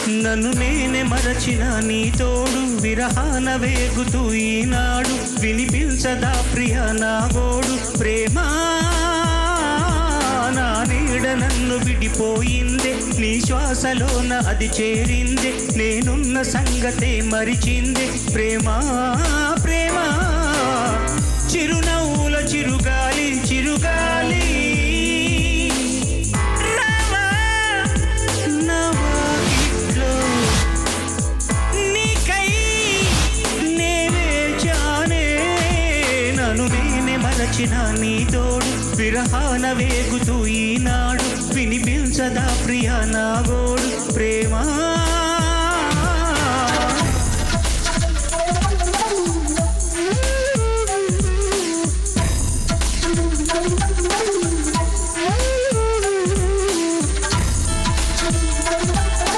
నన్ను నేనే మరచిన నీ తోడు విరహాన వేగుతూ ఈనాడు వినిపించదా ప్రియ నా గోడు ప్రేమ నా నీడ నన్ను విడిపోయిందే నీ శ్వాసలోన అది చేరిందే నేనున్న సంగతే మరిచిందే ప్రేమ ప్రేమ చిరునవ్వుల చిరుగాలి చిరుగాలి మరచిన నీ తోడు విరహాన వేగుతూ ఈనాడు వినిపించదా ప్రియ నా గోడు